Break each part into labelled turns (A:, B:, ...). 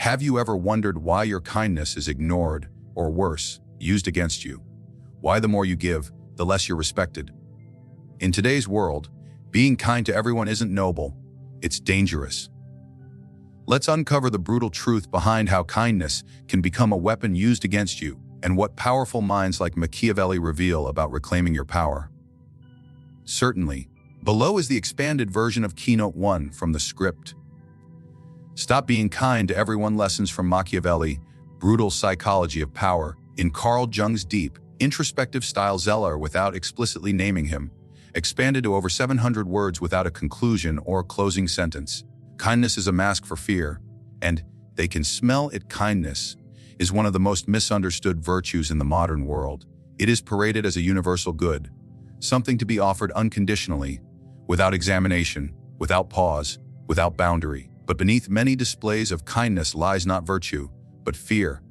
A: have you ever wondered why your kindness is ignored, or worse, used against you? Why the more you give, the less you're respected? In today's world, being kind to everyone isn't noble, it's dangerous. Let's uncover the brutal truth behind how kindness can become a weapon used against you, and what powerful minds like Machiavelli reveal about reclaiming your power. Certainly, below is the expanded version of Keynote 1 from the script. Stop Being Kind to Everyone: Lessons from Machiavelli, Brutal Psychology of Power, in Carl Jung's deep, introspective style. Zeller, without explicitly naming him, expanded to over 700 words without a conclusion or closing sentence. Kindness is a mask for fear, and they can smell it. Kindness is one of the most misunderstood virtues in the modern world. It is paraded as a universal good, something to be offered unconditionally, without examination, without pause, without boundary. But beneath many displays of kindness lies not virtue, but fear.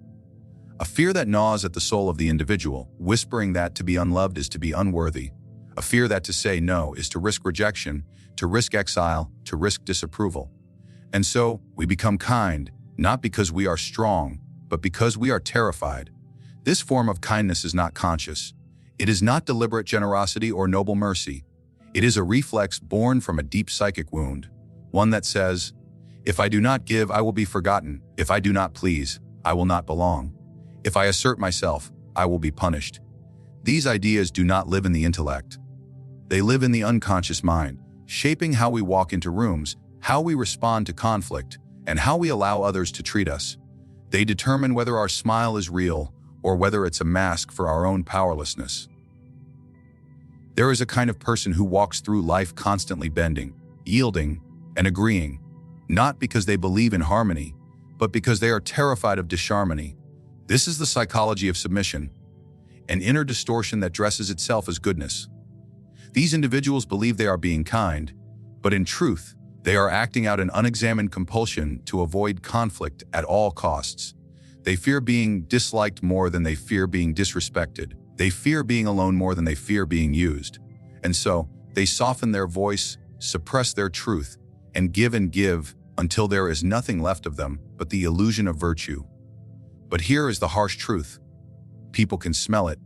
A: A fear that gnaws at the soul of the individual, whispering that to be unloved is to be unworthy. A fear that to say no is to risk rejection, to risk exile, to risk disapproval. And so, we become kind, not because we are strong, but because we are terrified. This form of kindness is not conscious. It is not deliberate generosity or noble mercy. It is a reflex born from a deep psychic wound, one that says, if I do not give, I will be forgotten. If I do not please, I will not belong. If I assert myself, I will be punished. These ideas do not live in the intellect. They live in the unconscious mind, shaping how we walk into rooms, how we respond to conflict, and how we allow others to treat us. They determine whether our smile is real or whether it's a mask for our own powerlessness. There is a kind of person who walks through life constantly bending, yielding, and agreeing, not because they believe in harmony, but because they are terrified of disharmony. This is the psychology of submission, an inner distortion that dresses itself as goodness. These individuals believe they are being kind, but in truth, they are acting out an unexamined compulsion to avoid conflict at all costs. They fear being disliked more than they fear being disrespected. They fear being alone more than they fear being used. And so, they soften their voice, suppress their truth, and give until there is nothing left of them but the illusion of virtue. But here is the harsh truth. People can smell it.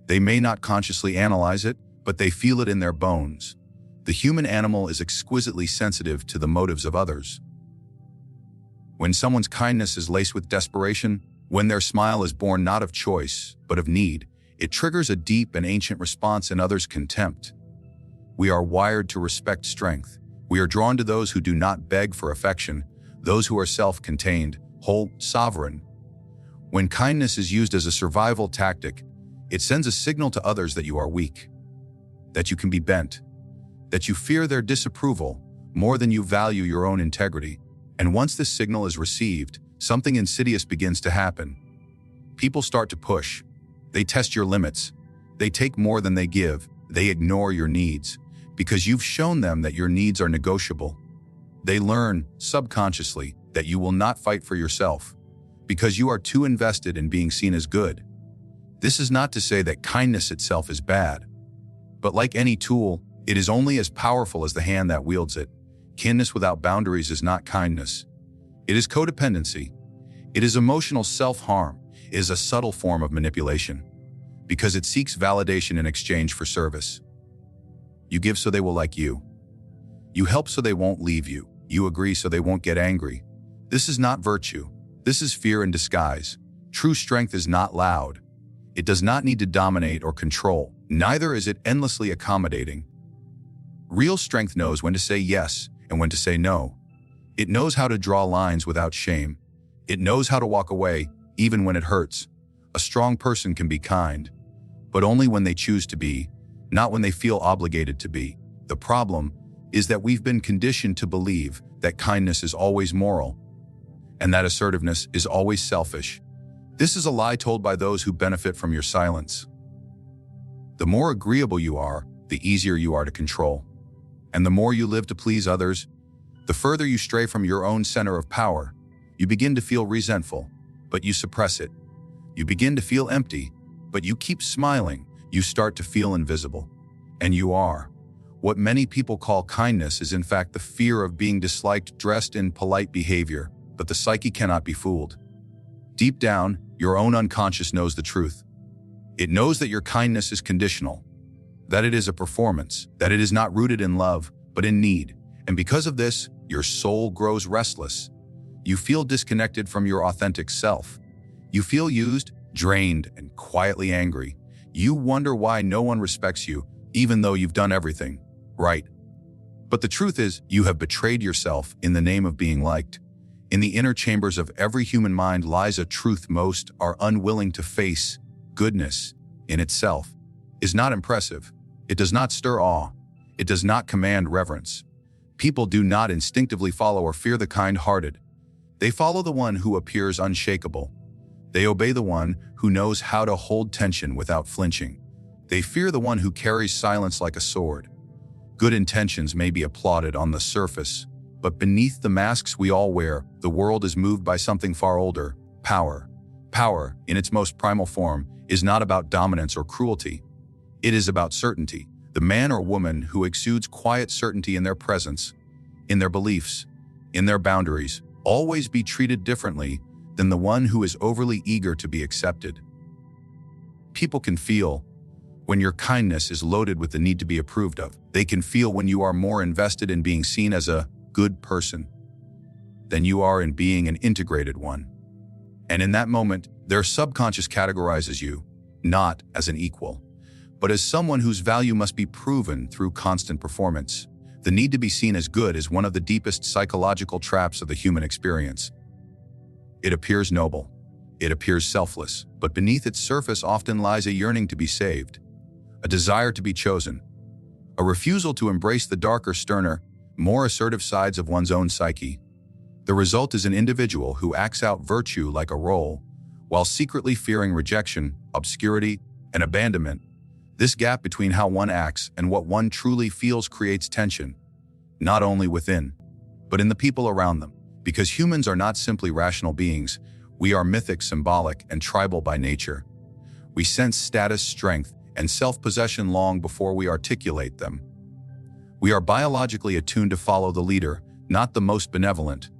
A: They may not consciously analyze it, but they feel it in their bones. The human animal is exquisitely sensitive to the motives of others. When someone's kindness is laced with desperation, when their smile is born not of choice, but of need, it triggers a deep and ancient response in others' contempt. We are wired to respect strength. We are drawn to those who do not beg for affection, those who are self-contained, whole, sovereign. When kindness is used as a survival tactic, it sends a signal to others that you are weak, that you can be bent, that you fear their disapproval more than you value your own integrity. And once this signal is received, something insidious begins to happen. People start to push. They test your limits. They take more than they give. They ignore your needs, because you've shown them that your needs are negotiable. They learn, subconsciously, that you will not fight for yourself, because you are too invested in being seen as good. This is not to say that kindness itself is bad, but like any tool, it is only as powerful as the hand that wields it. Kindness without boundaries is not kindness. It is codependency. It is emotional self-harm. It is a subtle form of manipulation, because it seeks validation in exchange for service. You give so they will like you. You help so they won't leave you. You agree so they won't get angry. This is not virtue. This is fear in disguise. True strength is not loud. It does not need to dominate or control. Neither is it endlessly accommodating. Real strength knows when to say yes and when to say no. It knows how to draw lines without shame. It knows how to walk away, even when it hurts. A strong person can be kind, but only when they choose to be, not when they feel obligated to be. The problem is that we've been conditioned to believe that kindness is always moral, and that assertiveness is always selfish. This is a lie told by those who benefit from your silence. The more agreeable you are, the easier you are to control. And the more you live to please others, the further you stray from your own center of power. You begin to feel resentful, but you suppress it. You begin to feel empty, but you keep smiling. You start to feel invisible. And you are. What many people call kindness is in fact the fear of being disliked dressed in polite behavior. but the psyche cannot be fooled. Deep down, your own unconscious knows the truth. It knows that your kindness is conditional, that it is a performance, that it is not rooted in love, but in need. And because of this, your soul grows restless. You feel disconnected from your authentic self. You feel used, drained, and quietly angry. You wonder why no one respects you, even though you've done everything right. But the truth is, you have betrayed yourself in the name of being liked. In the inner chambers of every human mind lies a truth most are unwilling to face. Goodness, in itself, is not impressive. It does not stir awe. It does not command reverence. People do not instinctively follow or fear the kind-hearted. They follow the one who appears unshakable. They obey the one who knows how to hold tension without flinching. They fear the one who carries silence like a sword. Good intentions may be applauded on the surface, but beneath the masks we all wear, the world is moved by something far older: power. Power, in its most primal form, is not about dominance or cruelty. It is about certainty. The man or woman who exudes quiet certainty in their presence, in their beliefs, in their boundaries, always be treated differently than the one who is overly eager to be accepted. People can feel when your kindness is loaded with the need to be approved of. They can feel when you are more invested in being seen as a good person than you are in being an integrated one. And in that moment, their subconscious categorizes you, not as an equal, but as someone whose value must be proven through constant performance. The need to be seen as good is one of the deepest psychological traps of the human experience. It appears noble. It appears selfless, but beneath its surface often lies a yearning to be saved, a desire to be chosen, a refusal to embrace the darker, sterner, more assertive sides of one's own psyche. The result is an individual who acts out virtue like a role, while secretly fearing rejection, obscurity, and abandonment. This gap between how one acts and what one truly feels creates tension, not only within, but in the people around them. Because humans are not simply rational beings, we are mythic, symbolic, and tribal by nature. We sense status, strength, and self-possession long before we articulate them. We are biologically attuned to follow the leader, not the most benevolent,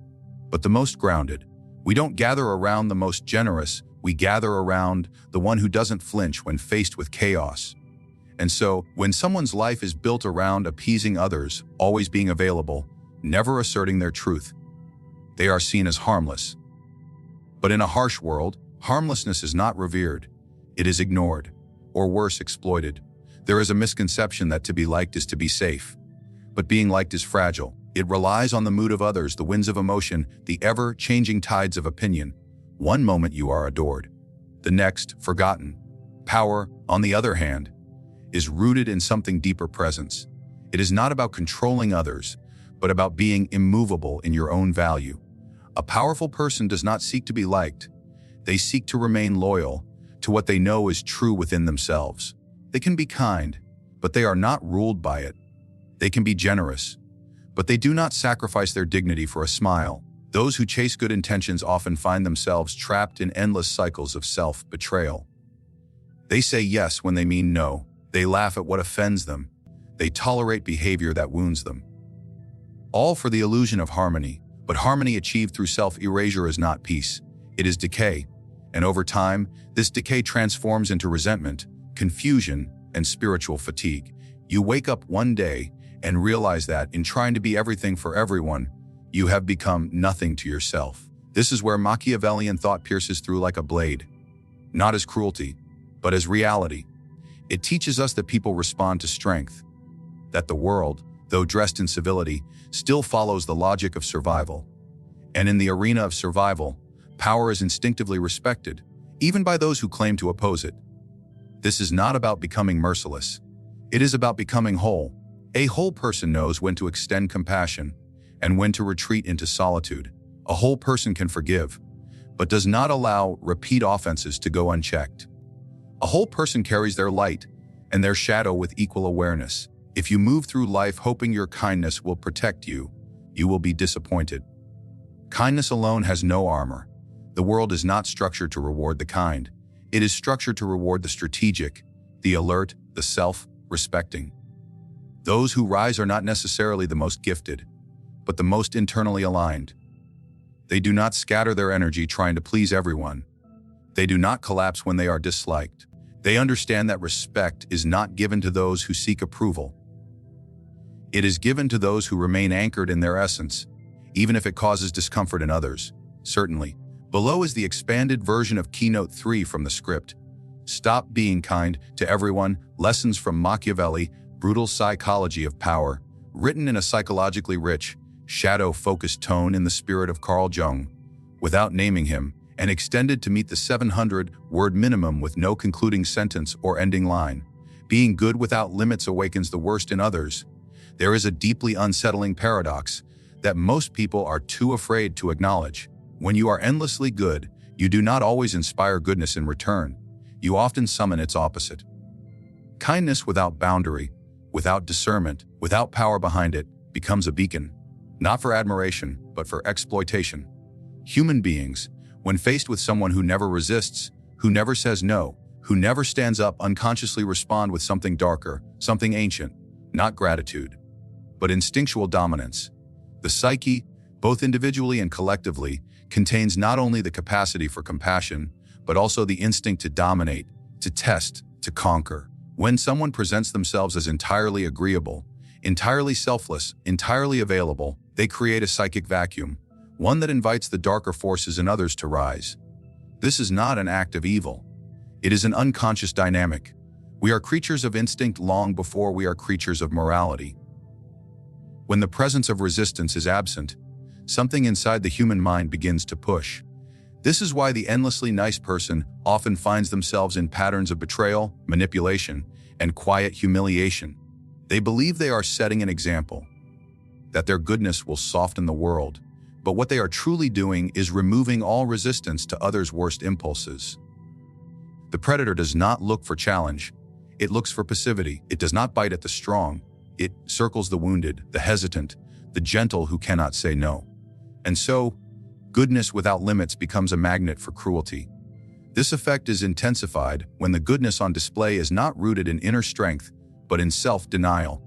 A: but the most grounded. We don't gather around the most generous, we gather around the one who doesn't flinch when faced with chaos. And so, when someone's life is built around appeasing others, always being available, never asserting their truth, they are seen as harmless. But in a harsh world, harmlessness is not revered. It is ignored, or worse, exploited. There is a misconception that to be liked is to be safe. But being liked is fragile. It relies on the mood of others, the winds of emotion, the ever-changing tides of opinion. One moment you are adored, the next forgotten. Power, on the other hand, is rooted in something deeper: presence. It is not about controlling others, but about being immovable in your own value. A powerful person does not seek to be liked. They seek to remain loyal to what they know is true within themselves. They can be kind, but they are not ruled by it. They can be generous, but they do not sacrifice their dignity for a smile. Those who chase good intentions often find themselves trapped in endless cycles of self-betrayal. They say yes when they mean no. They laugh at what offends them. They tolerate behavior that wounds them. All for the illusion of harmony. But harmony achieved through self-erasure is not peace. It is decay. And over time, this decay transforms into resentment, confusion, and spiritual fatigue. You wake up one day and realize that, in trying to be everything for everyone, you have become nothing to yourself. This is where Machiavellian thought pierces through like a blade, not as cruelty, but as reality. It teaches us that people respond to strength, that the world, though dressed in civility, still follows the logic of survival. And in the arena of survival, power is instinctively respected, even by those who claim to oppose it. This is not about becoming merciless. It is about becoming whole. A whole person knows when to extend compassion and when to retreat into solitude. A whole person can forgive, but does not allow repeat offenses to go unchecked. A whole person carries their light and their shadow with equal awareness. If you move through life hoping your kindness will protect you, you will be disappointed. Kindness alone has no armor. The world is not structured to reward the kind. It is structured to reward the strategic, the alert, the self-respecting. Those who rise are not necessarily the most gifted, but the most internally aligned. They do not scatter their energy trying to please everyone. They do not collapse when they are disliked. They understand that respect is not given to those who seek approval. It is given to those who remain anchored in their essence, even if it causes discomfort in others. Certainly. Below is the expanded version of Keynote 3 from the script. Stop Being Kind to Everyone, Lessons from Machiavelli, Brutal Psychology of Power, written in a psychologically rich, shadow-focused tone in the spirit of Carl Jung, without naming him, and extended to meet the 700-word minimum with no concluding sentence or ending line. Being good without limits awakens the worst in others. There is a deeply unsettling paradox that most people are too afraid to acknowledge. When you are endlessly good, you do not always inspire goodness in return. You often summon its opposite. Kindness without boundary, without discernment, without power behind it, becomes a beacon, not for admiration, but for exploitation. Human beings, when faced with someone who never resists, who never says no, who never stands up, unconsciously respond with something darker, something ancient, not gratitude, but instinctual dominance. The psyche, both individually and collectively, contains not only the capacity for compassion, but also the instinct to dominate, to test, to conquer. When someone presents themselves as entirely agreeable, entirely selfless, entirely available, they create a psychic vacuum, one that invites the darker forces in others to rise. This is not an act of evil. It is an unconscious dynamic. We are creatures of instinct long before we are creatures of morality. When the presence of resistance is absent, something inside the human mind begins to push. This is why the endlessly nice person often finds themselves in patterns of betrayal, manipulation, and quiet humiliation. They believe they are setting an example, that their goodness will soften the world, but what they are truly doing is removing all resistance to others' worst impulses. The predator does not look for challenge. It looks for passivity. It does not bite at the strong. It circles the wounded, the hesitant, the gentle who cannot say no. And so, goodness without limits becomes a magnet for cruelty. This effect is intensified when the goodness on display is not rooted in inner strength, but in self-denial.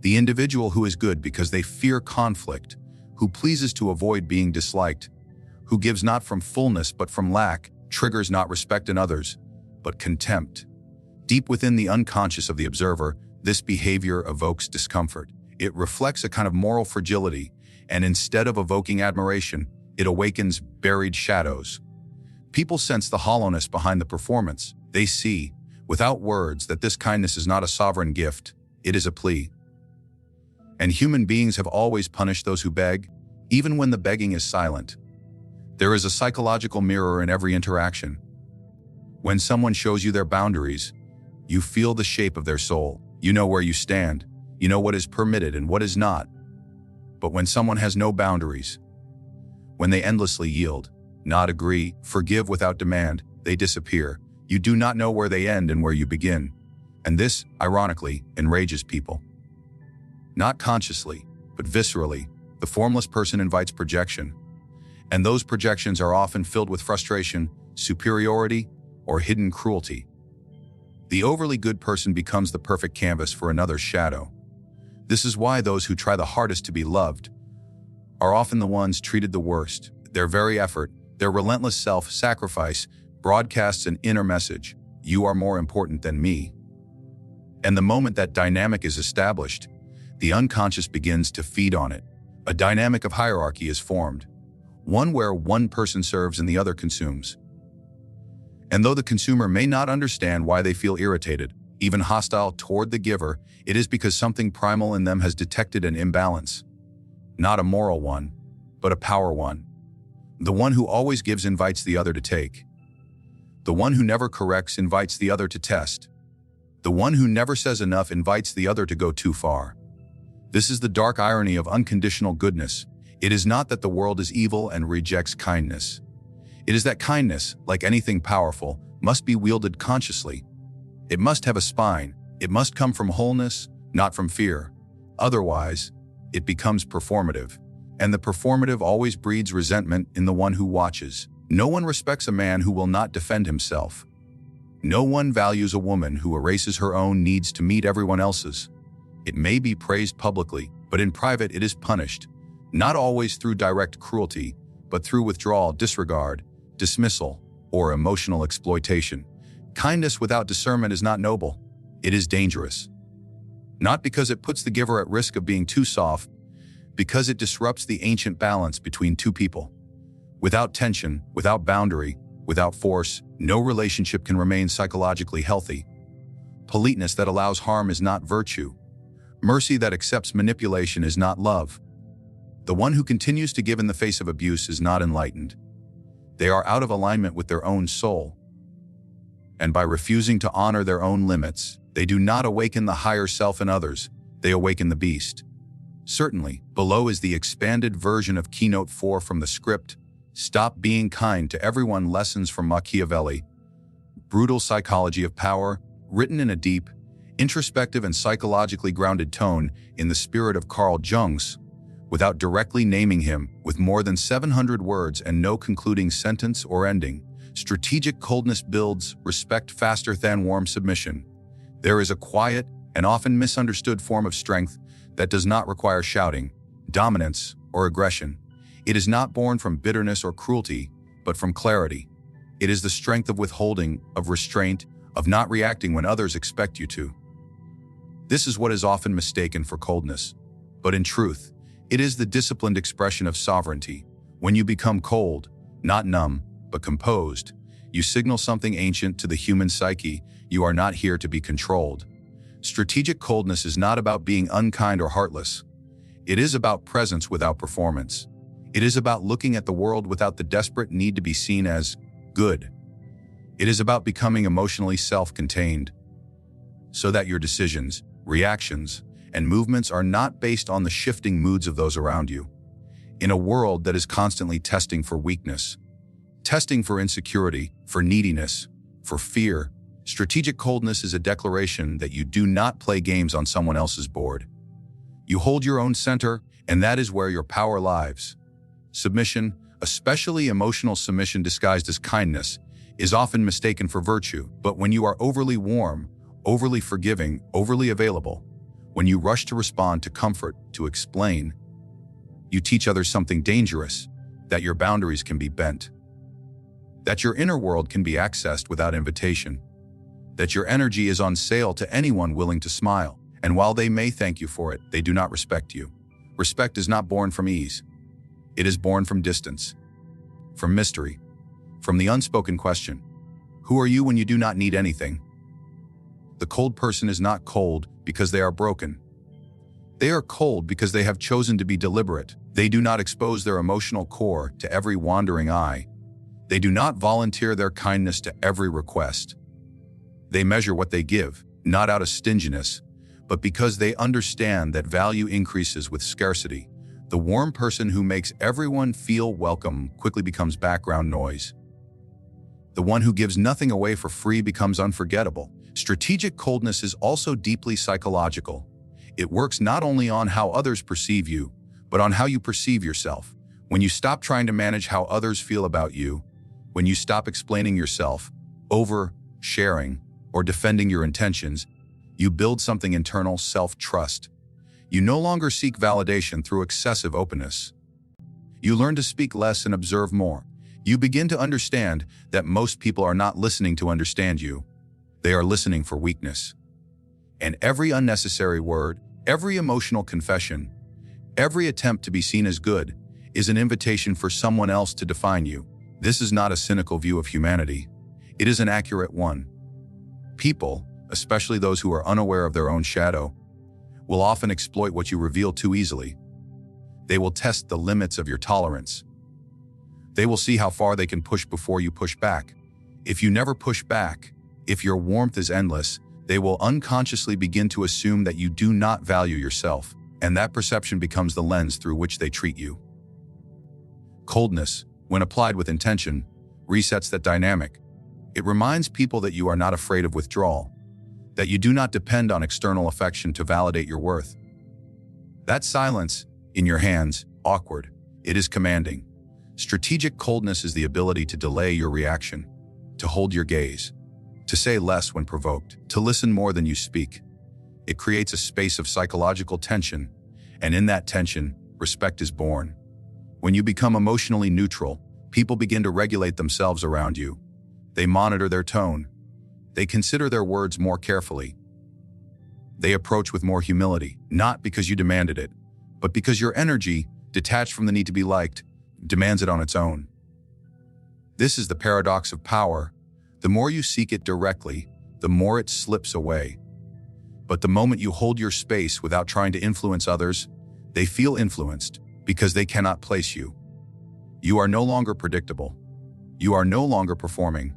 A: The individual who is good because they fear conflict, who pleases to avoid being disliked, who gives not from fullness but from lack, triggers not respect in others, but contempt. Deep within the unconscious of the observer, this behavior evokes discomfort. It reflects a kind of moral fragility, and instead of evoking admiration, it awakens buried shadows. People sense the hollowness behind the performance. They see, without words, that this kindness is not a sovereign gift, it is a plea. And human beings have always punished those who beg, even when the begging is silent. There is a psychological mirror in every interaction. When someone shows you their boundaries, you feel the shape of their soul. You know where you stand. You know what is permitted and what is not. But when someone has no boundaries, when they endlessly yield, not agree, forgive without demand, they disappear. You do not know where they end and where you begin. And this, ironically, enrages people. Not consciously, but viscerally, the formless person invites projection. And those projections are often filled with frustration, superiority, or hidden cruelty. The overly good person becomes the perfect canvas for another's shadow. This is why those who try the hardest to be loved are often the ones treated the worst. Their very effort, their relentless self-sacrifice, broadcasts an inner message: you are more important than me. And the moment that dynamic is established, the unconscious begins to feed on it. A dynamic of hierarchy is formed, one where one person serves and the other consumes. And though the consumer may not understand why they feel irritated, even hostile toward the giver, it is because something primal in them has detected an imbalance. Not a moral one, but a power one. The one who always gives invites the other to take. The one who never corrects invites the other to test. The one who never says enough invites the other to go too far. This is the dark irony of unconditional goodness. It is not that the world is evil and rejects kindness. It is that kindness, like anything powerful, must be wielded consciously. It must have a spine. It must come from wholeness, not from fear. Otherwise, it becomes performative. And the performative always breeds resentment in the one who watches. No one respects a man who will not defend himself. No one values a woman who erases her own needs to meet everyone else's. It may be praised publicly, but in private it is punished, not always through direct cruelty, but through withdrawal, disregard, dismissal, or emotional exploitation. Kindness without discernment is not noble. It is dangerous. Not because it puts the giver at risk of being too soft, because it disrupts the ancient balance between two people. Without tension, without boundary, without force, no relationship can remain psychologically healthy. Politeness that allows harm is not virtue. Mercy that accepts manipulation is not love. The one who continues to give in the face of abuse is not enlightened. They are out of alignment with their own soul. And by refusing to honor their own limits, they do not awaken the higher self in others, they awaken the beast. Certainly, below is the expanded version of Keynote 4 from the script, Stop Being Kind to Everyone, Lessons from Machiavelli. Brutal Psychology of Power, written in a deep, introspective and psychologically grounded tone in the spirit of Carl Jung's, without directly naming him, with more than 700 words and no concluding sentence or ending. Strategic coldness builds respect faster than warm submission. There is a quiet and often misunderstood form of strength that does not require shouting, dominance, or aggression. It is not born from bitterness or cruelty, but from clarity. It is the strength of withholding, of restraint, of not reacting when others expect you to. This is what is often mistaken for coldness. But in truth, it is the disciplined expression of sovereignty. When you become cold, not numb, but composed, you signal something ancient to the human psyche: you are not here to be controlled. Strategic coldness is not about being unkind or heartless. It is about presence without performance. It is about looking at the world without the desperate need to be seen as good. It is about becoming emotionally self-contained, so that your decisions, reactions, and movements are not based on the shifting moods of those around you. In a world that is constantly testing for weakness, testing for insecurity, for neediness, for fear, strategic coldness is a declaration that you do not play games on someone else's board. You hold your own center, and that is where your power lies. Submission, especially emotional submission disguised as kindness, is often mistaken for virtue. But when you are overly warm, overly forgiving, overly available, when you rush to respond, to comfort, to explain, you teach others something dangerous: that your boundaries can be bent, that your inner world can be accessed without invitation, that your energy is on sale to anyone willing to smile, and while they may thank you for it, they do not respect you. Respect is not born from ease. It is born from distance, from mystery, from the unspoken question: who are you when you do not need anything? The cold person is not cold because they are broken. They are cold because they have chosen to be deliberate. They do not expose their emotional core to every wandering eye. They do not volunteer their kindness to every request. They measure what they give, not out of stinginess, but because they understand that value increases with scarcity. The warm person who makes everyone feel welcome quickly becomes background noise. The one who gives nothing away for free becomes unforgettable. Strategic coldness is also deeply psychological. It works not only on how others perceive you, but on how you perceive yourself. When you stop trying to manage how others feel about you, when you stop explaining yourself, over-sharing, or defending your intentions, you build something internal: self-trust. You no longer seek validation through excessive openness. You learn to speak less and observe more. You begin to understand that most people are not listening to understand you. They are listening for weakness. And every unnecessary word, every emotional confession, every attempt to be seen as good is an invitation for someone else to define you. This is not a cynical view of humanity. It is an accurate one. People, especially those who are unaware of their own shadow, will often exploit what you reveal too easily. They will test the limits of your tolerance. They will see how far they can push before you push back. If you never push back, if your warmth is endless, they will unconsciously begin to assume that you do not value yourself, and that perception becomes the lens through which they treat you. Coldness, when applied with intention, resets that dynamic. It reminds people that you are not afraid of withdrawal, that you do not depend on external affection to validate your worth. That silence, in your hands, awkward, it is commanding. Strategic coldness is the ability to delay your reaction, to hold your gaze, to say less when provoked, to listen more than you speak. It creates a space of psychological tension, and in that tension, respect is born. When you become emotionally neutral, people begin to regulate themselves around you. They monitor their tone. They consider their words more carefully. They approach with more humility, not because you demanded it, but because your energy, detached from the need to be liked, demands it on its own. This is the paradox of power. The more you seek it directly, the more it slips away. But the moment you hold your space without trying to influence others, they feel influenced because they cannot place you. You are no longer predictable. You are no longer performing.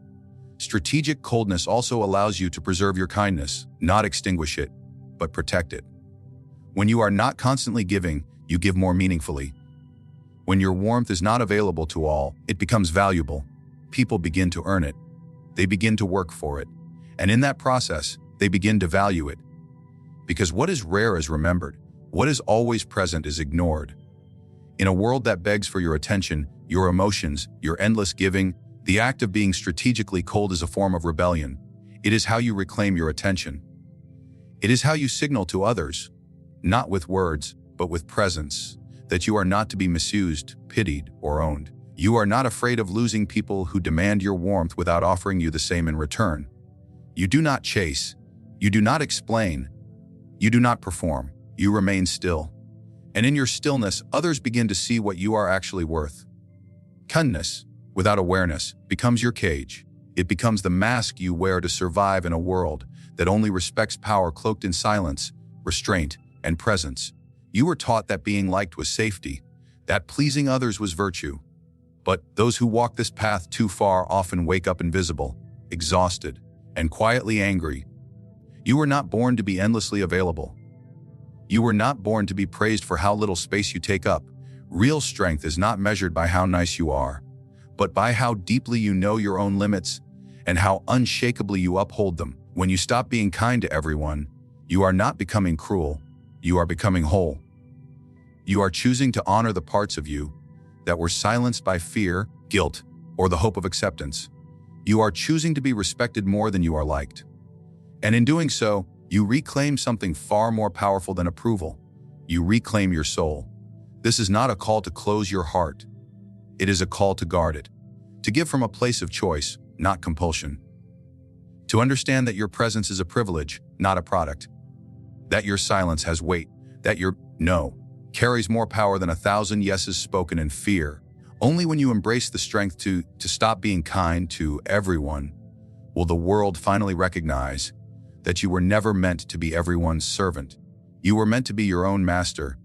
A: Strategic coldness also allows you to preserve your kindness, not extinguish it, but protect it. When you are not constantly giving, you give more meaningfully. When your warmth is not available to all, it becomes valuable. People begin to earn it. They begin to work for it. And in that process, they begin to value it. Because what is rare is remembered. What is always present is ignored. In a world that begs for your attention, your emotions, your endless giving, the act of being strategically cold is a form of rebellion. It is how you reclaim your attention. It is how you signal to others, not with words, but with presence, that you are not to be misused, pitied, or owned. You are not afraid of losing people who demand your warmth without offering you the same in return. You do not chase. You do not explain. You do not perform. You remain still. And in your stillness, others begin to see what you are actually worth. Kindness, without awareness, becomes your cage. It becomes the mask you wear to survive in a world that only respects power cloaked in silence, restraint, and presence. You were taught that being liked was safety, that pleasing others was virtue. But those who walk this path too far often wake up invisible, exhausted, and quietly angry. You were not born to be endlessly available. You were not born to be praised for how little space you take up. Real strength is not measured by how nice you are, but by how deeply you know your own limits and how unshakably you uphold them. When you stop being kind to everyone, you are not becoming cruel, you are becoming whole. You are choosing to honor the parts of you that were silenced by fear, guilt, or the hope of acceptance. You are choosing to be respected more than you are liked. And in doing so, you reclaim something far more powerful than approval. You reclaim your soul. This is not a call to close your heart. It is a call to guard it, to give from a place of choice, not compulsion. To understand that your presence is a privilege, not a product. That your silence has weight, that your no carries more power than 1,000 yeses spoken in fear. Only when you embrace the strength to stop being kind to everyone will the world finally recognize that you were never meant to be everyone's servant. You were meant to be your own master,